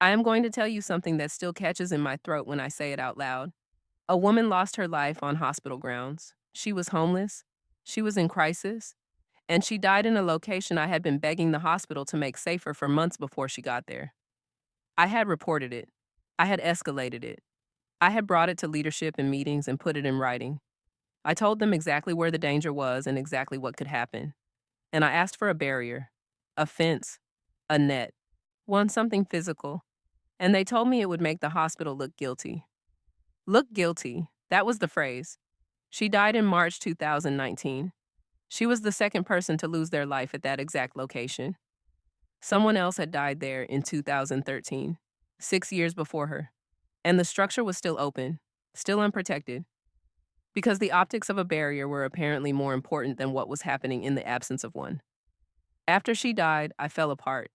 I am going to tell you something that still catches in my throat when I say it out loud. A woman lost her life on hospital grounds. She was homeless, she was in crisis, and she died in a location I had been begging the hospital to make safer for months before she got there. I had reported it. I had escalated it. I had brought it to leadership in meetings and put it in writing. I told them exactly where the danger was and exactly what could happen. And I asked for a barrier, a fence, a net, something physical. And they told me it would make the hospital look guilty. Look guilty, that was the phrase. She died in March 2019. She was the second person to lose their life at that exact location. Someone else had died there in 2013, 6 years before her. And the structure was still open, still unprotected, because the optics of a barrier were apparently more important than what was happening in the absence of one. After she died, I fell apart.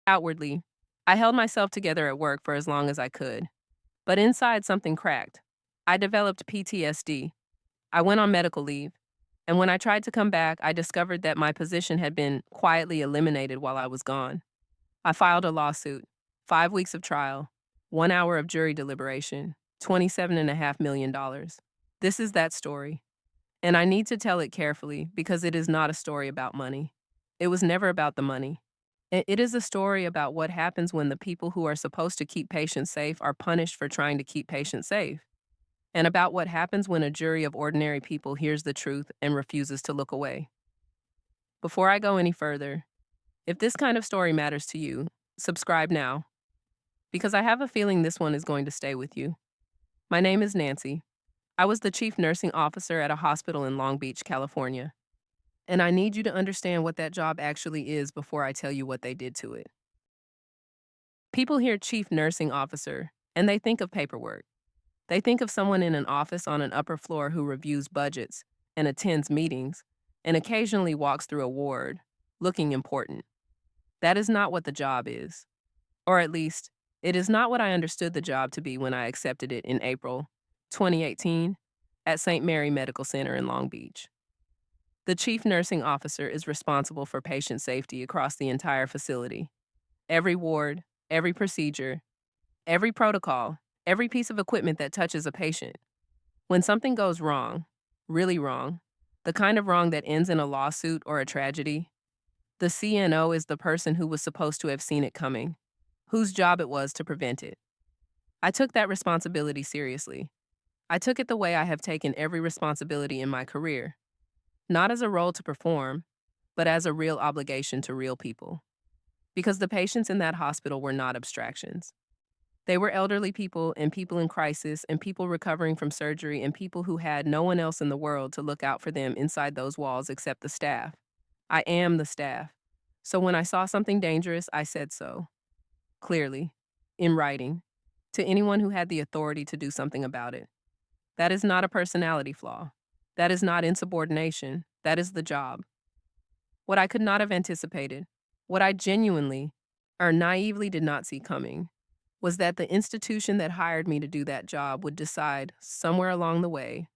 Outwardly, I held myself together at work for as long as I could. But inside, something cracked. I developed PTSD. I went on medical leave. And when I tried to come back, I discovered that my position had been quietly eliminated while I was gone. I filed a lawsuit, 5 weeks of trial, 1 hour of jury deliberation, $27.5 million. This is that story. And I need to tell it carefully because it is not a story about money. It was never about the money. It is a story about what happens when the people who are supposed to keep patients safe are punished for trying to keep patients safe, and about what happens when a jury of ordinary people hears the truth and refuses to look away. Before I go any further, if this kind of story matters to you, subscribe now, because I have a feeling this one is going to stay with you. My name is Nancy. I was the chief nursing officer at a hospital in Long Beach, California. And I need you to understand what that job actually is before I tell you what they did to it. People hear chief nursing officer, and they think of paperwork. They think of someone in an office on an upper floor who reviews budgets and attends meetings and occasionally walks through a ward, looking important. That is not what the job is. Or at least, it is not what I understood the job to be when I accepted it in April 2018 at St. Mary Medical Center in Long Beach. The chief nursing officer is responsible for patient safety across the entire facility. Every ward, every procedure, every protocol, every piece of equipment that touches a patient. When something goes wrong, really wrong, the kind of wrong that ends in a lawsuit or a tragedy, the CNO is the person who was supposed to have seen it coming, whose job it was to prevent it. I took that responsibility seriously. I took it the way I have taken every responsibility in my career, not as a role to perform, but as a real obligation to real people. Because the patients in that hospital were not abstractions. They were elderly people and people in crisis and people recovering from surgery and people who had no one else in the world to look out for them inside those walls except the staff. I am the staff. So when I saw something dangerous, I said so. Clearly, in writing, to anyone who had the authority to do something about it. That is not a personality flaw. That is not insubordination. That is the job. What I could not have anticipated, what I genuinely or naively did not see coming, was that the institution that hired me to do that job would decide, somewhere along the way,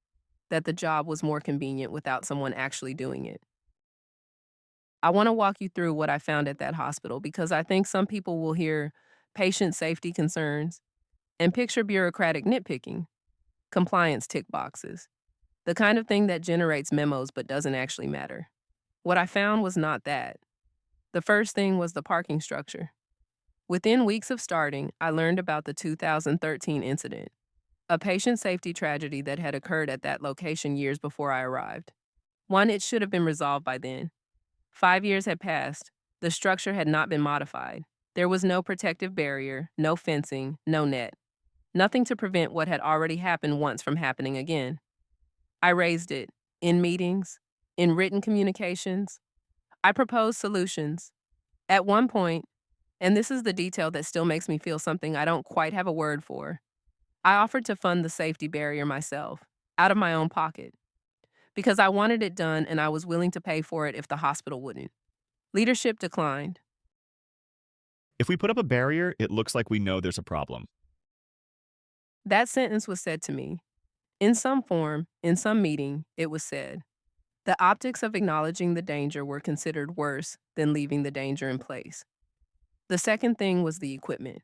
that the job was more convenient without someone actually doing it. I want to walk you through what I found at that hospital because I think some people will hear patient safety concerns and picture bureaucratic nitpicking, compliance tick boxes, the kind of thing that generates memos but doesn't actually matter. What I found was not that. The first thing was the parking structure. Within weeks of starting, I learned about the 2013 incident, a patient safety tragedy that had occurred at that location years before I arrived. One, it should have been resolved by then. 5 years had passed. The structure had not been modified. There was no protective barrier, no fencing, no net. Nothing to prevent what had already happened once from happening again. I raised it in meetings, in written communications. I proposed solutions. At one point, and this is the detail that still makes me feel something I don't quite have a word for, I offered to fund the safety barrier myself, out of my own pocket, because I wanted it done and I was willing to pay for it if the hospital wouldn't. Leadership declined. If we put up a barrier, it looks like we know there's a problem. That sentence was said to me. In some form, in some meeting, it was said. The optics of acknowledging the danger were considered worse than leaving the danger in place. The second thing was the equipment.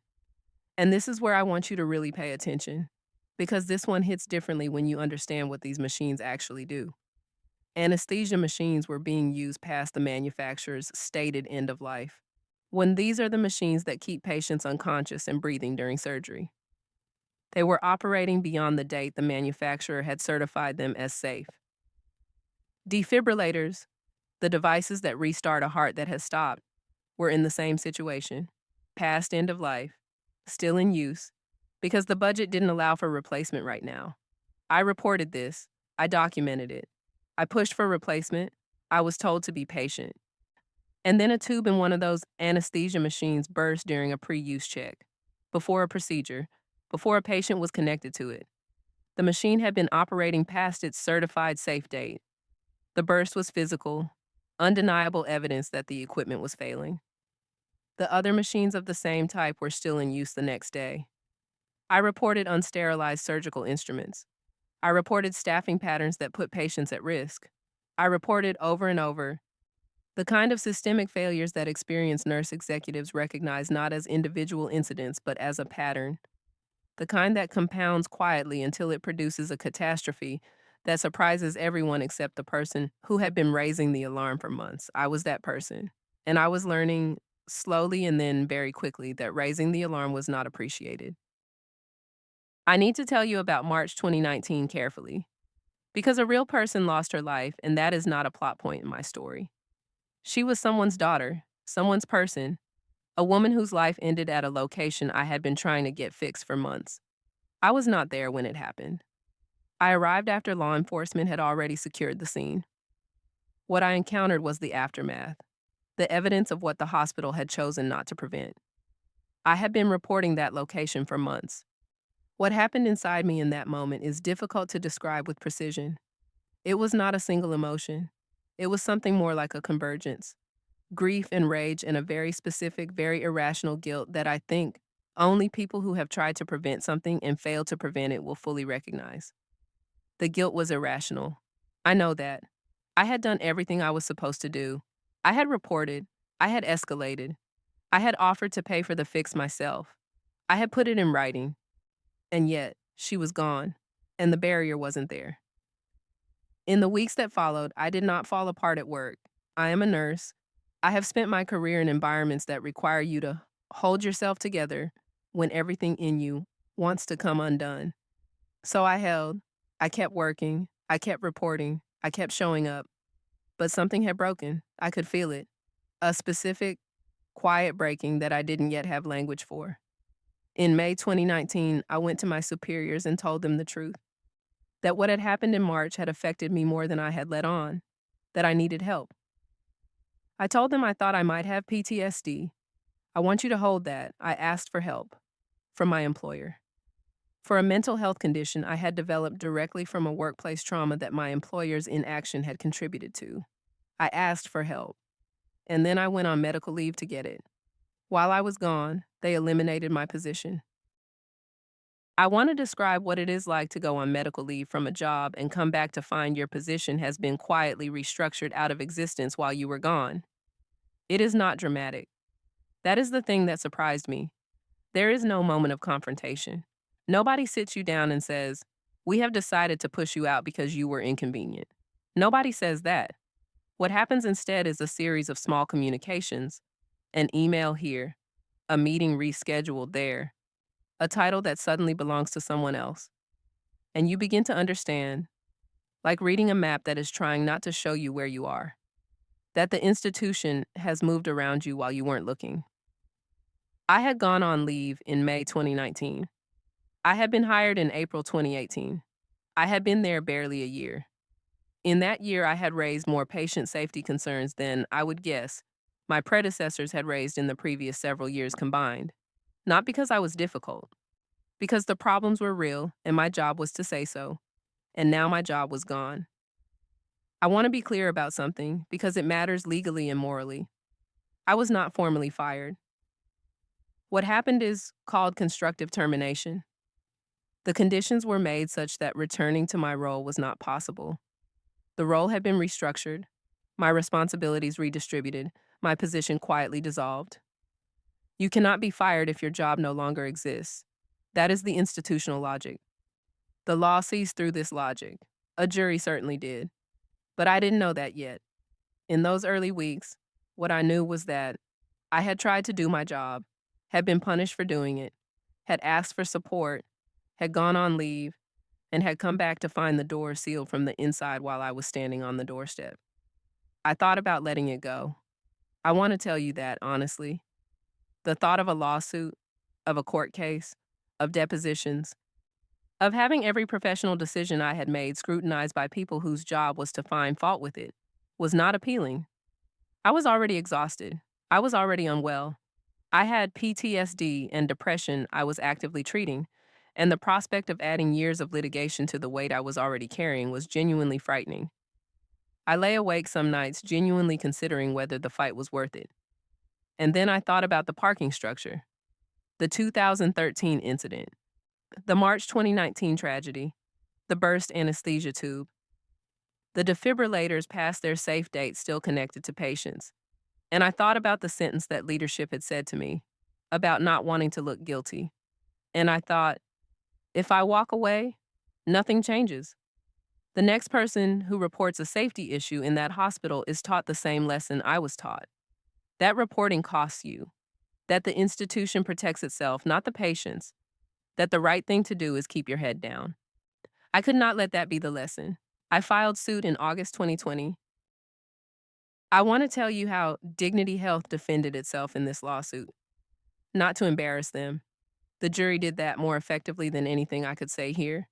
And this is where I want you to really pay attention, because this one hits differently when you understand what these machines actually do. Anesthesia machines were being used past the manufacturer's stated end of life, when these are the machines that keep patients unconscious and breathing during surgery. They were operating beyond the date the manufacturer had certified them as safe. Defibrillators, the devices that restart a heart that has stopped, were in the same situation, past end of life, still in use, because the budget didn't allow for replacement right now. I reported this, I documented it. I pushed for replacement. I was told to be patient. And then a tube in one of those anesthesia machines burst during a pre-use check, before a procedure, before a patient was connected to it. The machine had been operating past its certified safe date. The burst was physical, undeniable evidence that the equipment was failing. The other machines of the same type were still in use the next day. I reported unsterilized surgical instruments. I reported staffing patterns that put patients at risk. I reported over and over the kind of systemic failures that experienced nurse executives recognize not as individual incidents but as a pattern, the kind that compounds quietly until it produces a catastrophe that surprises everyone except the person who had been raising the alarm for months. I was that person. And I was learning slowly and then very quickly that raising the alarm was not appreciated. I need to tell you about March 2019 carefully, because a real person lost her life, and that is not a plot point in my story. She was someone's daughter, someone's person, a woman whose life ended at a location I had been trying to get fixed for months. I was not there when it happened. I arrived after law enforcement had already secured the scene. What I encountered was the aftermath, the evidence of what the hospital had chosen not to prevent. I had been reporting that location for months. What happened inside me in that moment is difficult to describe with precision. It was not a single emotion. It was something more like a convergence. Grief and rage and a very specific, very irrational guilt that I think only people who have tried to prevent something and failed to prevent it will fully recognize. The guilt was irrational. I know that. I had done everything I was supposed to do. I had reported. I had escalated. I had offered to pay for the fix myself. I had put it in writing. And yet, she was gone, and the barrier wasn't there. In the weeks that followed, I did not fall apart at work. I am a nurse. I have spent my career in environments that require you to hold yourself together when everything in you wants to come undone. So I held. I kept working. I kept reporting. I kept showing up. But something had broken. I could feel it. A specific, quiet breaking that I didn't yet have language for. In May 2019, I went to my superiors and told them the truth. That what had happened in March had affected me more than I had let on. That I needed help. I told them I thought I might have PTSD. I want you to hold that. I asked for help from my employer. For a mental health condition I had developed directly from a workplace trauma that my employer's inaction had contributed to. I asked for help. And then I went on medical leave to get it. While I was gone, they eliminated my position. I want to describe what it is like to go on medical leave from a job and come back to find your position has been quietly restructured out of existence while you were gone. It is not dramatic. That is the thing that surprised me. There is no moment of confrontation. Nobody sits you down and says, "We have decided to push you out because you were inconvenient." Nobody says that. What happens instead is a series of small communications, an email here, a meeting rescheduled there, a title that suddenly belongs to someone else. And you begin to understand, like reading a map that is trying not to show you where you are, that the institution has moved around you while you weren't looking. I had gone on leave in May 2019. I had been hired in April 2018. I had been there barely a year. In that year, I had raised more patient safety concerns than, I would guess, my predecessors had raised in the previous several years combined. Not because I was difficult, because the problems were real and my job was to say so, and now my job was gone. I want to be clear about something because it matters legally and morally. I was not formally fired. What happened is called constructive termination. The conditions were made such that returning to my role was not possible. The role had been restructured, my responsibilities redistributed, my position quietly dissolved. You cannot be fired if your job no longer exists. That is the institutional logic. The law sees through this logic. A jury certainly did. But I didn't know that yet. In those early weeks, what I knew was that I had tried to do my job, had been punished for doing it, had asked for support, had gone on leave, and had come back to find the door sealed from the inside while I was standing on the doorstep. I thought about letting it go. I want to tell you that, honestly. The thought of a lawsuit, of a court case, of depositions, of having every professional decision I had made scrutinized by people whose job was to find fault with it, was not appealing. I was already exhausted. I was already unwell. I had PTSD and depression I was actively treating, and the prospect of adding years of litigation to the weight I was already carrying was genuinely frightening. I lay awake some nights genuinely considering whether the fight was worth it. And then I thought about the parking structure, the 2013 incident, the March 2019 tragedy, the burst anesthesia tube, the defibrillators past their safe date still connected to patients. And I thought about the sentence that leadership had said to me about not wanting to look guilty. And I thought, if I walk away, nothing changes. The next person who reports a safety issue in that hospital is taught the same lesson I was taught. That reporting costs you, that the institution protects itself, not the patients, that the right thing to do is keep your head down. I could not let that be the lesson. I filed suit in August 2020. I want to tell you how Dignity Health defended itself in this lawsuit. Not to embarrass them. The jury did that more effectively than anything I could say here.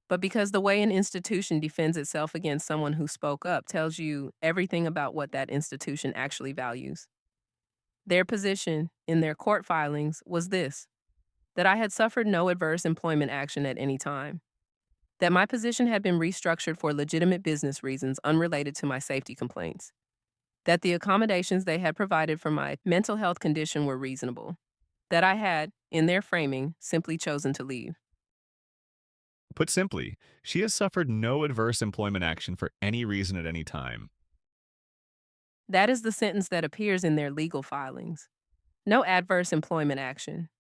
But because the way an institution defends itself against someone who spoke up tells you everything about what that institution actually values. Their position in their court filings was this: that I had suffered no adverse employment action at any time, that my position had been restructured for legitimate business reasons unrelated to my safety complaints, that the accommodations they had provided for my mental health condition were reasonable, that I had, in their framing, simply chosen to leave. Put simply, she has suffered no adverse employment action for any reason at any time. That is the sentence that appears in their legal filings. No adverse employment action.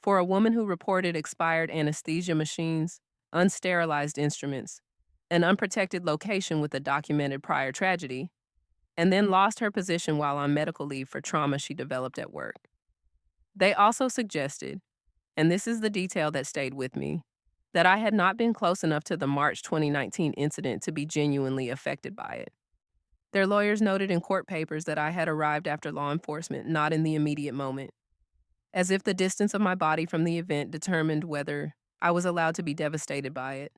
For a woman who reported expired anesthesia machines, unsterilized instruments, an unprotected location with a documented prior tragedy, and then lost her position while on medical leave for trauma she developed at work. They also suggested, and this is the detail that stayed with me, that I had not been close enough to the March 2019 incident to be genuinely affected by it. Their lawyers noted in court papers that I had arrived after law enforcement, not in the immediate moment, as if the distance of my body from the event determined whether I was allowed to be devastated by it,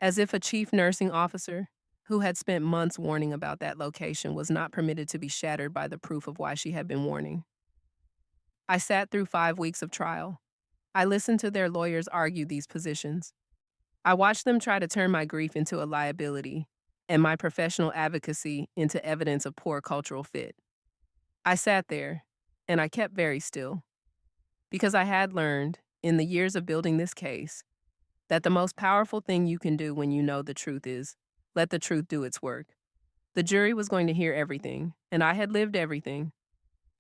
as if a chief nursing officer who had spent months warning about that location was not permitted to be shattered by the proof of why she had been warning. I sat through 5 weeks of trial. I listened to their lawyers argue these positions. I watched them try to turn my grief into a liability and my professional advocacy into evidence of poor cultural fit. I sat there, and I kept very still, because I had learned, in the years of building this case, that the most powerful thing you can do when you know the truth is let the truth do its work. The jury was going to hear everything, and I had lived everything.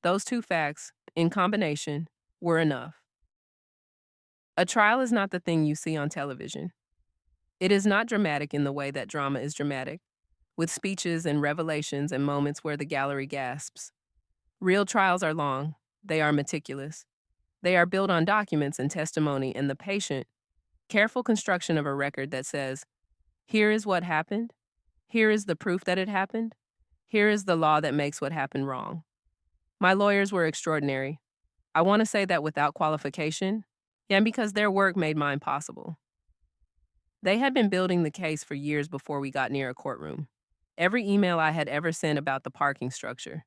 Those two facts, in combination, were enough. A trial is not the thing you see on television. It is not dramatic in the way that drama is dramatic, with speeches and revelations and moments where the gallery gasps. Real trials are long. They are meticulous. They are built on documents and testimony and the patient, careful construction of a record that says, here is what happened. Here is the proof that it happened. Here is the law that makes what happened wrong. My lawyers were extraordinary. I want to say that without qualification, and because their work made mine possible. They had been building the case for years before we got near a courtroom. Every email I had ever sent about the parking structure,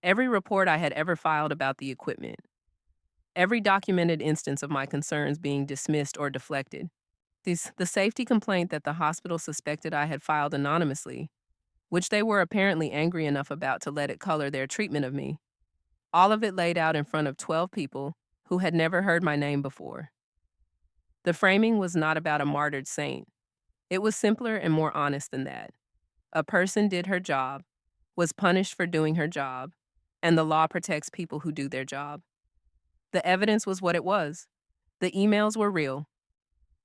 every report I had ever filed about the equipment, every documented instance of my concerns being dismissed or deflected, the safety complaint that the hospital suspected I had filed anonymously, which they were apparently angry enough about to let it color their treatment of me, all of it laid out in front of 12 people who had never heard my name before. The framing was not about a martyred saint. It was simpler and more honest than that. A person did her job, was punished for doing her job, and the law protects people who do their job. The evidence was what it was. The emails were real.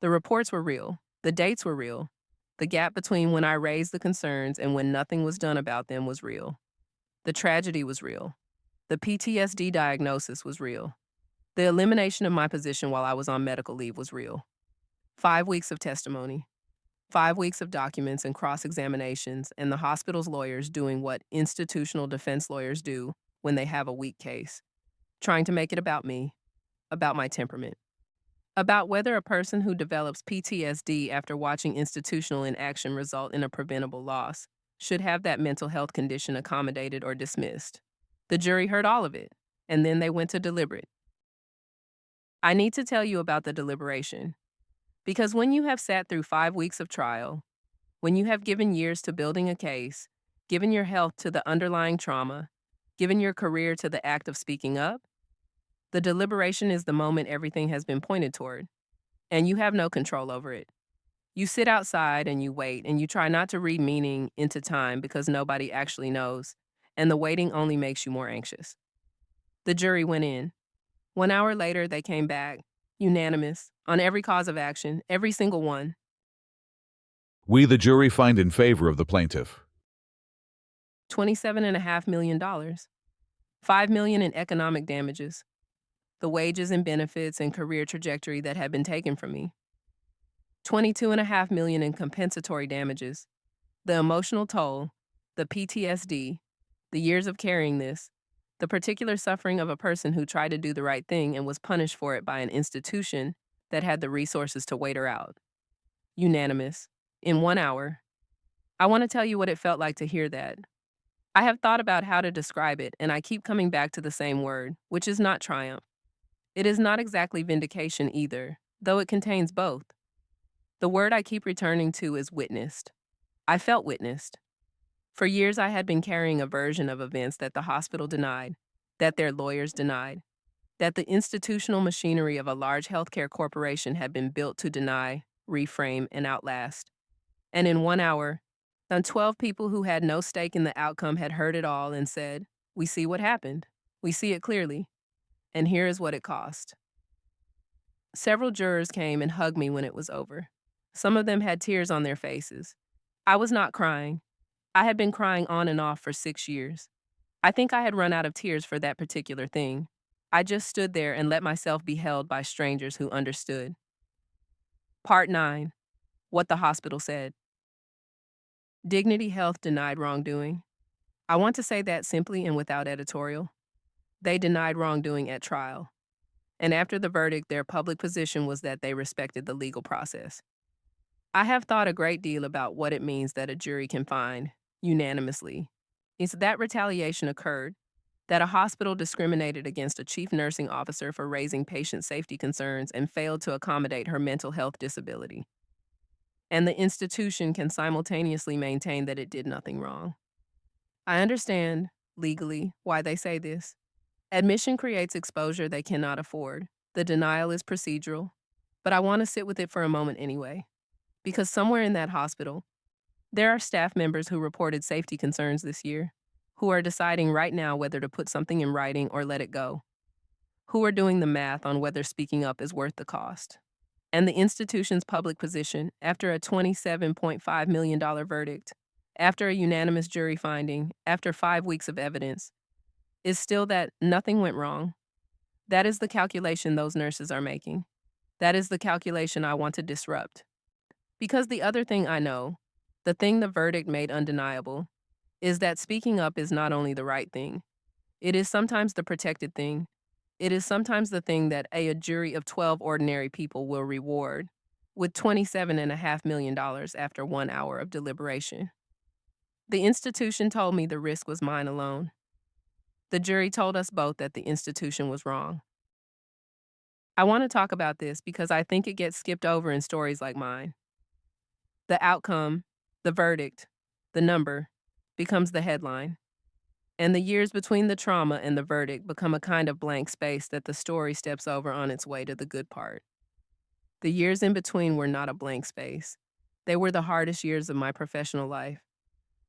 The reports were real. The dates were real. The gap between when I raised the concerns and when nothing was done about them was real. The tragedy was real. The PTSD diagnosis was real. The elimination of my position while I was on medical leave was real. 5 weeks of testimony, 5 weeks of documents and cross examinations, and the hospital's lawyers doing what institutional defense lawyers do when they have a weak case, trying to make it about me, about my temperament, about whether a person who develops PTSD after watching institutional inaction result in a preventable loss should have that mental health condition accommodated or dismissed. The jury heard all of it, and then they went to deliberate. I need to tell you about the deliberation, because when you have sat through 5 weeks of trial, when you have given years to building a case, given your health to the underlying trauma, given your career to the act of speaking up, the deliberation is the moment everything has been pointed toward, and you have no control over it. You sit outside and you wait, and you try not to read meaning into time because nobody actually knows, and the waiting only makes you more anxious. The jury went in. 1 hour later, they came back, unanimous, on every cause of action, every single one. We, the jury, find in favor of the plaintiff. $27.5 million. $5 million in economic damages. The wages and benefits and career trajectory that had been taken from me. $22.5 million in compensatory damages. The emotional toll, the PTSD, the years of carrying this, the particular suffering of a person who tried to do the right thing and was punished for it by an institution that had the resources to wait her out. Unanimous. In 1 hour. I want to tell you what it felt like to hear that. I have thought about how to describe it, and I keep coming back to the same word, which is not triumph. It is not exactly vindication either, though it contains both. The word I keep returning to is witnessed. I felt witnessed. For years, I had been carrying a version of events that the hospital denied, that their lawyers denied, that the institutional machinery of a large healthcare corporation had been built to deny, reframe, and outlast. And in 1 hour, the 12 people who had no stake in the outcome had heard it all and said, "We see what happened. We see it clearly. And here is what it cost." Several jurors came and hugged me when it was over. Some of them had tears on their faces. I was not crying. I had been crying on and off for 6 years. I think I had run out of tears for that particular thing. I just stood there and let myself be held by strangers who understood. Part 9. What the hospital said. Dignity Health denied wrongdoing. I want to say that simply and without editorial. They denied wrongdoing at trial. And after the verdict, their public position was that they respected the legal process. I have thought a great deal about what it means that a jury can find, unanimously, is that retaliation occurred, that a hospital discriminated against a chief nursing officer for raising patient safety concerns and failed to accommodate her mental health disability. And the institution can simultaneously maintain that it did nothing wrong. I understand, legally, why they say this. Admission creates exposure they cannot afford. The denial is procedural. But I want to sit with it for a moment anyway. Because somewhere in that hospital, there are staff members who reported safety concerns this year, who are deciding right now whether to put something in writing or let it go, who are doing the math on whether speaking up is worth the cost. And the institution's public position, after a $27.5 million verdict, after a unanimous jury finding, after 5 weeks of evidence, is still that nothing went wrong. That is the calculation those nurses are making. That is the calculation I want to disrupt. Because the other thing I know, the thing the verdict made undeniable, is that speaking up is not only the right thing. It is sometimes the protected thing. It is sometimes the thing that a jury of 12 ordinary people will reward with $27.5 million after 1 hour of deliberation. The institution told me the risk was mine alone. The jury told us both that the institution was wrong. I want to talk about this because I think it gets skipped over in stories like mine. The outcome, the verdict, the number, becomes the headline. And the years between the trauma and the verdict become a kind of blank space that the story steps over on its way to the good part. The years in between were not a blank space. They were the hardest years of my professional life.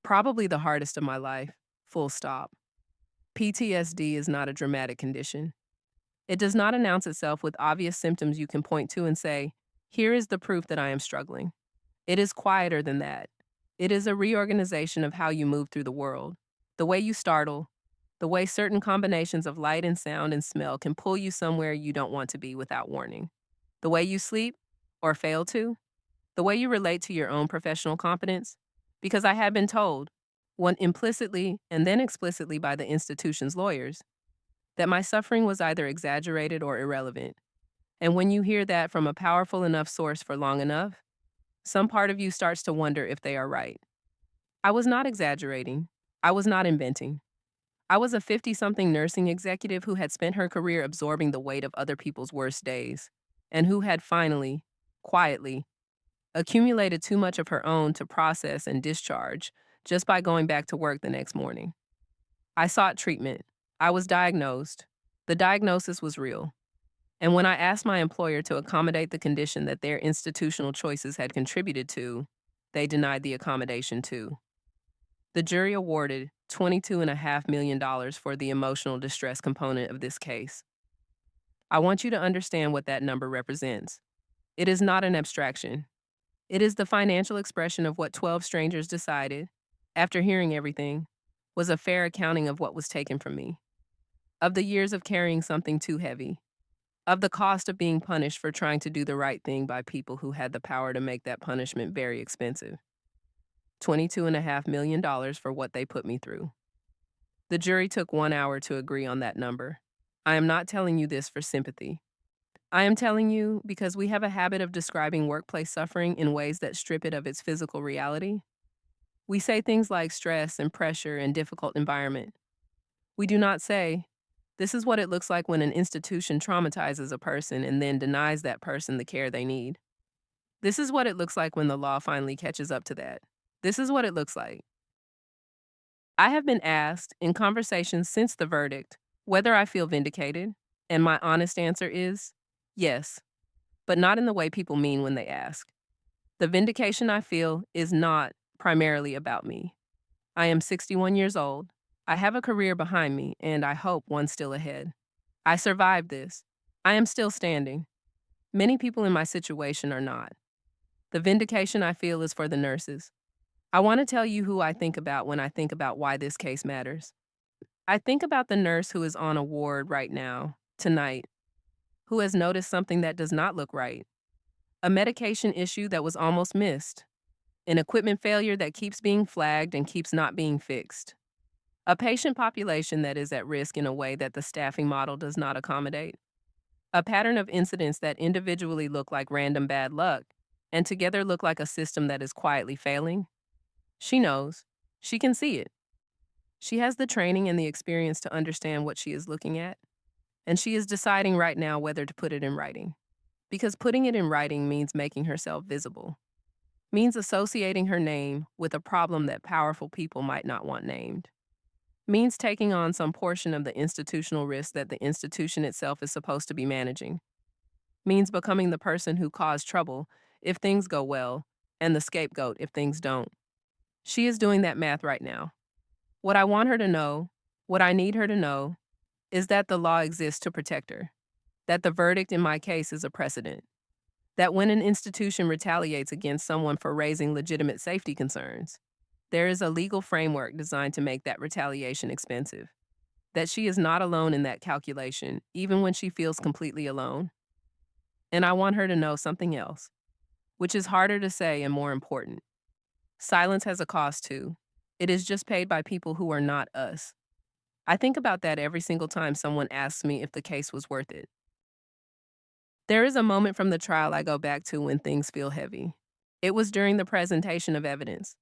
Probably the hardest of my life, full stop. PTSD is not a dramatic condition. It does not announce itself with obvious symptoms you can point to and say, here is the proof that I am struggling. It is quieter than that. It is a reorganization of how you move through the world. The way you startle, the way certain combinations of light and sound and smell can pull you somewhere you don't want to be without warning. The way you sleep, or fail to, the way you relate to your own professional competence. Because I had been told, one implicitly and then explicitly by the institution's lawyers, that my suffering was either exaggerated or irrelevant. And when you hear that from a powerful enough source for long enough, some part of you starts to wonder if they are right. I was not exaggerating. I was not inventing. I was a 50-something nursing executive who had spent her career absorbing the weight of other people's worst days, and who had finally, quietly, accumulated too much of her own to process and discharge just by going back to work the next morning. I sought treatment. I was diagnosed. The diagnosis was real. And when I asked my employer to accommodate the condition that their institutional choices had contributed to, they denied the accommodation too. The jury awarded $22.5 million for the emotional distress component of this case. I want you to understand what that number represents. It is not an abstraction. It is the financial expression of what 12 strangers decided, after hearing everything, was a fair accounting of what was taken from me, of the years of carrying something too heavy, of the cost of being punished for trying to do the right thing by people who had the power to make that punishment very expensive. $22.5 million for what they put me through. The jury took 1 hour to agree on that number. I am not telling you this for sympathy. I am telling you because we have a habit of describing workplace suffering in ways that strip it of its physical reality. We say things like stress and pressure and difficult environment. We do not say, this is what it looks like when an institution traumatizes a person and then denies that person the care they need. This is what it looks like when the law finally catches up to that. This is what it looks like. I have been asked in conversations since the verdict whether I feel vindicated, and my honest answer is yes, but not in the way people mean when they ask. The vindication I feel is not primarily about me. I am 61 years old. I have a career behind me, and I hope one still ahead. I survived this. I am still standing. Many people in my situation are not. The vindication I feel is for the nurses. I want to tell you who I think about when I think about why this case matters. I think about the nurse who is on a ward right now, tonight, who has noticed something that does not look right. A medication issue that was almost missed. An equipment failure that keeps being flagged and keeps not being fixed. A patient population that is at risk in a way that the staffing model does not accommodate. A pattern of incidents that individually look like random bad luck and together look like a system that is quietly failing. She knows. She can see it. She has the training and the experience to understand what she is looking at, and she is deciding right now whether to put it in writing. Because putting it in writing means making herself visible, means associating her name with a problem that powerful people might not want named, means taking on some portion of the institutional risk that the institution itself is supposed to be managing, means becoming the person who caused trouble if things go well and the scapegoat if things don't. She is doing that math right now. What I want her to know, what I need her to know, is that the law exists to protect her, that the verdict in my case is a precedent, that when an institution retaliates against someone for raising legitimate safety concerns, there is a legal framework designed to make that retaliation expensive, that she is not alone in that calculation, even when she feels completely alone. And I want her to know something else, which is harder to say and more important. Silence has a cost too. It is just paid by people who are not us. I think about that every single time someone asks me if the case was worth it. There is a moment from the trial I go back to when things feel heavy. It was during the presentation of evidence.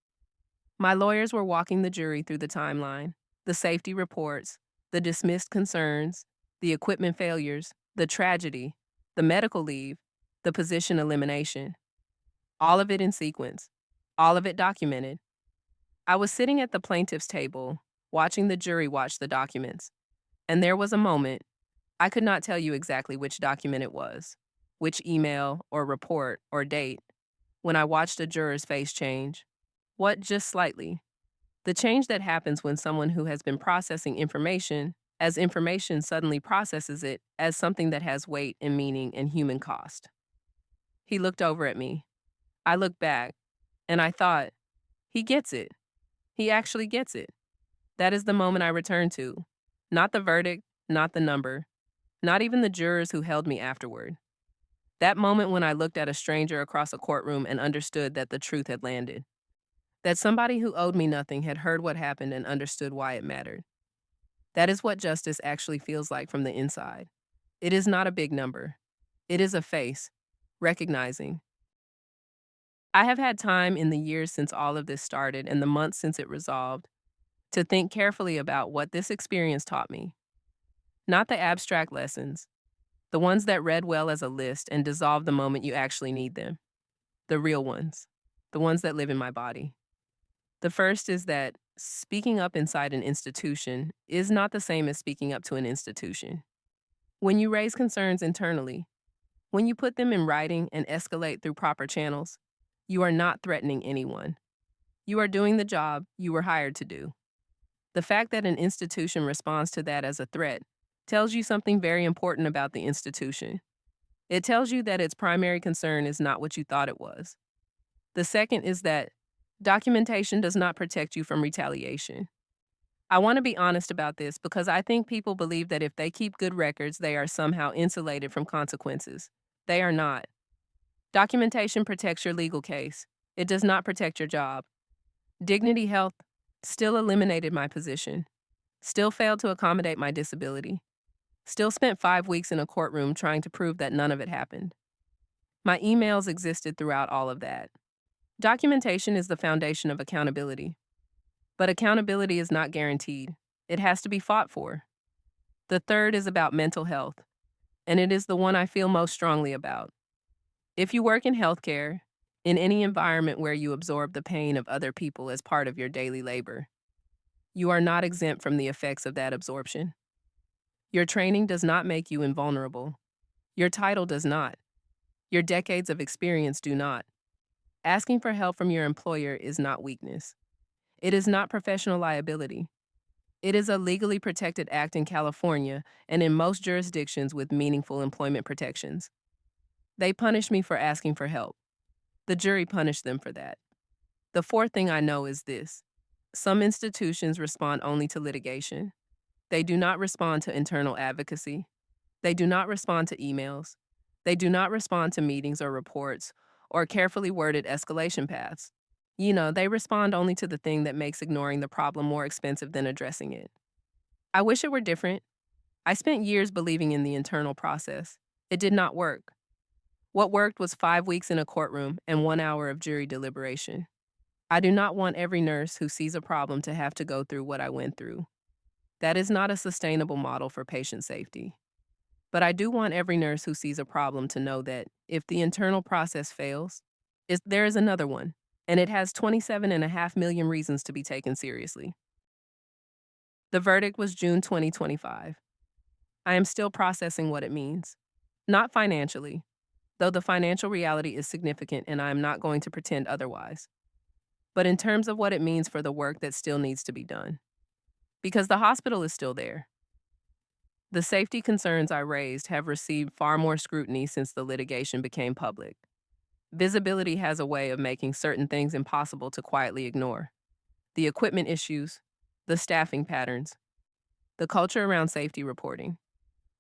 My lawyers were walking the jury through the timeline, the safety reports, the dismissed concerns, the equipment failures, the tragedy, the medical leave, the position elimination. All of it in sequence, all of it documented. I was sitting at the plaintiff's table, watching the jury watch the documents, and there was a moment, I could not tell you exactly which document it was, which email or report or date, when I watched a juror's face change. What, just slightly? The change that happens when someone who has been processing information as information suddenly processes it as something that has weight and meaning and human cost. He looked over at me. I looked back, and I thought, he gets it. He actually gets it. That is the moment I returned to. Not the verdict, not the number, not even the jurors who held me afterward. That moment when I looked at a stranger across a courtroom and understood that the truth had landed. That somebody who owed me nothing had heard what happened and understood why it mattered. That is what justice actually feels like from the inside. It is not a big number. It is a face, recognizing. I have had time in the years since all of this started and the months since it resolved to think carefully about what this experience taught me. Not the abstract lessons, the ones that read well as a list and dissolve the moment you actually need them. The real ones, the ones that live in my body. The first is that speaking up inside an institution is not the same as speaking up to an institution. When you raise concerns internally, when you put them in writing and escalate through proper channels, you are not threatening anyone. You are doing the job you were hired to do. The fact that an institution responds to that as a threat tells you something very important about the institution. It tells you that its primary concern is not what you thought it was. The second is that documentation does not protect you from retaliation. I want to be honest about this because I think people believe that if they keep good records, they are somehow insulated from consequences. They are not. Documentation protects your legal case. It does not protect your job. Dignity Health still eliminated my position, still failed to accommodate my disability, still spent 5 weeks in a courtroom trying to prove that none of it happened. My emails existed throughout all of that. Documentation is the foundation of accountability. But accountability is not guaranteed. It has to be fought for. The third is about mental health, and it is the one I feel most strongly about. If you work in healthcare, in any environment where you absorb the pain of other people as part of your daily labor, you are not exempt from the effects of that absorption. Your training does not make you invulnerable. Your title does not. Your decades of experience do not. Asking for help from your employer is not weakness. It is not professional liability. It is a legally protected act in California and in most jurisdictions with meaningful employment protections. They punished me for asking for help. The jury punished them for that. The fourth thing I know is this. Some institutions respond only to litigation. They do not respond to internal advocacy. They do not respond to emails. They do not respond to meetings or reports or carefully worded escalation paths. They respond only to the thing that makes ignoring the problem more expensive than addressing it. I wish it were different. I spent years believing in the internal process. It did not work. What worked was 5 weeks in a courtroom and 1 hour of jury deliberation. I do not want every nurse who sees a problem to have to go through what I went through. That is not a sustainable model for patient safety. But I do want every nurse who sees a problem to know that if the internal process fails, there is another one, and it has 27.5 million reasons to be taken seriously. The verdict was June 2025. I am still processing what it means. Not financially, though the financial reality is significant and I am not going to pretend otherwise, but in terms of what it means for the work that still needs to be done. Because the hospital is still there. The safety concerns I raised have received far more scrutiny since the litigation became public. Visibility has a way of making certain things impossible to quietly ignore. The equipment issues, the staffing patterns, the culture around safety reporting.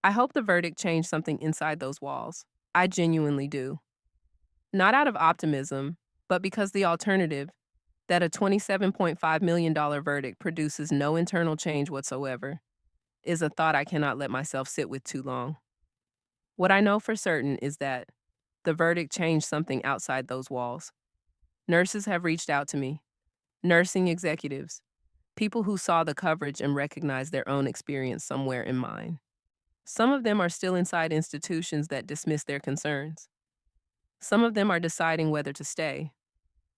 I hope the verdict changed something inside those walls. I genuinely do. Not out of optimism, but because the alternative, that a $27.5 million verdict produces no internal change whatsoever, is a thought I cannot let myself sit with too long. What I know for certain is that the verdict changed something outside those walls. Nurses have reached out to me, nursing executives, people who saw the coverage and recognized their own experience somewhere in mine. Some of them are still inside institutions that dismiss their concerns. Some of them are deciding whether to stay.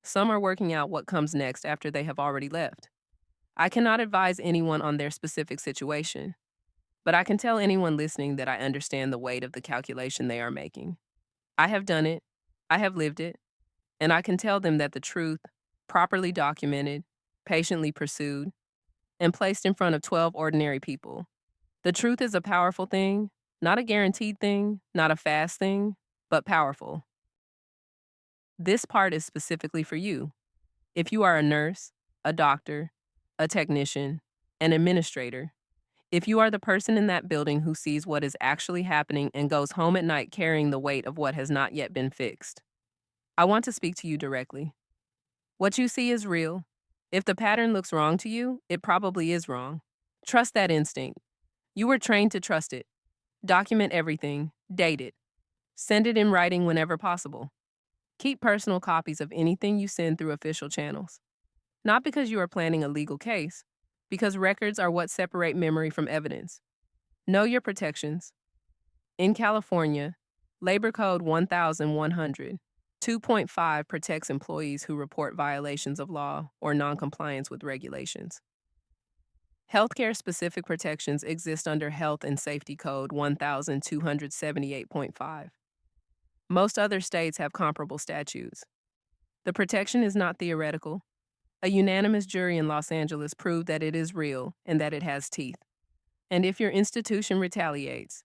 Some are working out what comes next after they have already left. I cannot advise anyone on their specific situation, but I can tell anyone listening that I understand the weight of the calculation they are making. I have done it, I have lived it, and I can tell them that the truth, properly documented, patiently pursued, and placed in front of 12 ordinary people, The truth is a powerful thing, not a guaranteed thing, not a fast thing, but powerful. This part is specifically for you. If you are a nurse, a doctor, a technician, an administrator, if you are the person in that building who sees what is actually happening and goes home at night carrying the weight of what has not yet been fixed, I want to speak to you directly. What you see is real. If the pattern looks wrong to you, it probably is wrong. Trust that instinct. You were trained to trust it. Document everything, date it, send it in writing whenever possible. Keep personal copies of anything you send through official channels. Not because you are planning a legal case, because records are what separate memory from evidence. Know your protections. In California, Labor Code 1100, 2.5 protects employees who report violations of law or noncompliance with regulations. Healthcare-specific protections exist under Health and Safety Code 1278.5. Most other states have comparable statutes. The protection is not theoretical. A unanimous jury in Los Angeles proved that it is real and that it has teeth. And if your institution retaliates,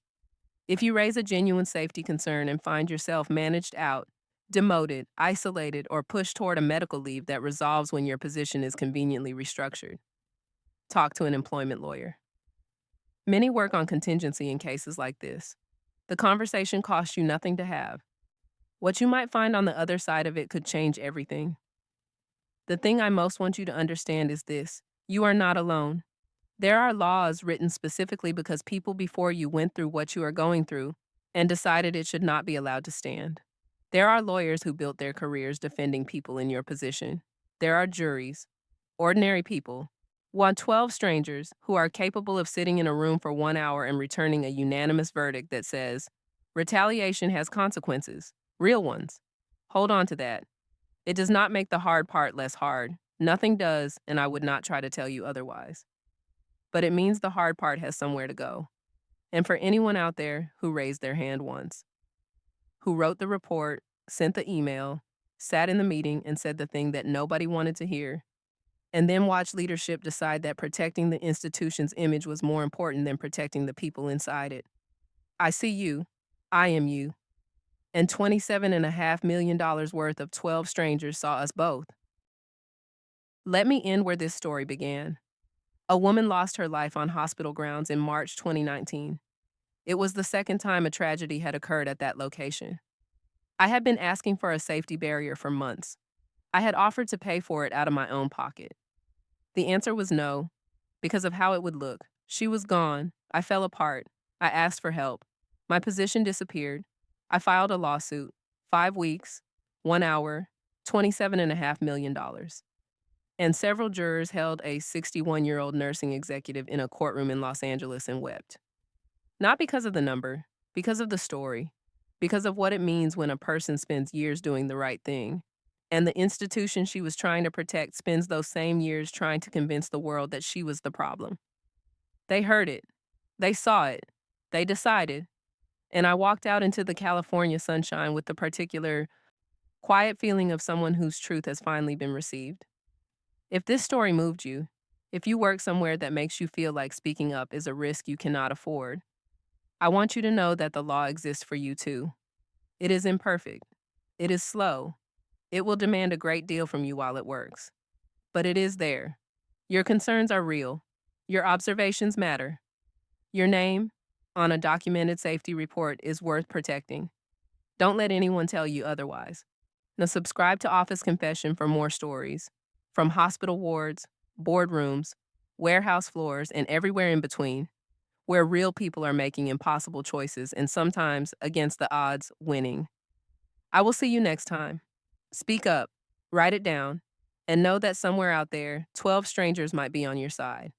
if you raise a genuine safety concern and find yourself managed out, demoted, isolated, or pushed toward a medical leave that resolves when your position is conveniently restructured, talk to an employment lawyer. Many work on contingency in cases like this. The conversation costs you nothing to have. What you might find on the other side of it could change everything. The thing I most want you to understand is this: you are not alone. There are laws written specifically because people before you went through what you are going through and decided it should not be allowed to stand. There are lawyers who built their careers defending people in your position. There are juries, ordinary people, 12 strangers who are capable of sitting in a room for 1 hour and returning a unanimous verdict that says, retaliation has consequences, real ones. Hold on to that. It does not make the hard part less hard. Nothing does, and I would not try to tell you otherwise. But it means the hard part has somewhere to go. And for anyone out there who raised their hand once, who wrote the report, sent the email, sat in the meeting and said the thing that nobody wanted to hear, and then watched leadership decide that protecting the institution's image was more important than protecting the people inside it. I see you. I am you. And $27.5 million worth of 12 strangers saw us both. Let me end where this story began. A woman lost her life on hospital grounds in March 2019. It was the second time a tragedy had occurred at that location. I had been asking for a safety barrier for months. I had offered to pay for it out of my own pocket. The answer was no, because of how it would look. She was gone. I fell apart. I asked for help. My position disappeared. I filed a lawsuit. 5 weeks, 1 hour, $27.5 million. And several jurors held a 61-year-old nursing executive in a courtroom in Los Angeles and wept. Not because of the number, because of the story, because of what it means when a person spends years doing the right thing, and the institution she was trying to protect spends those same years trying to convince the world that she was the problem. They heard it. They saw it. They decided. And I walked out into the California sunshine with the particular quiet feeling of someone whose truth has finally been received. If this story moved you, if you work somewhere that makes you feel like speaking up is a risk you cannot afford, I want you to know that the law exists for you too. It is imperfect. It is slow. It will demand a great deal from you while it works. But it is there. Your concerns are real. Your observations matter. Your name on a documented safety report is worth protecting. Don't let anyone tell you otherwise. Now subscribe to Office Confession for more stories. From hospital wards, boardrooms, warehouse floors, and everywhere in between, where real people are making impossible choices and sometimes, against the odds, winning. I will see you next time. Speak up, write it down, and know that somewhere out there, 12 strangers might be on your side.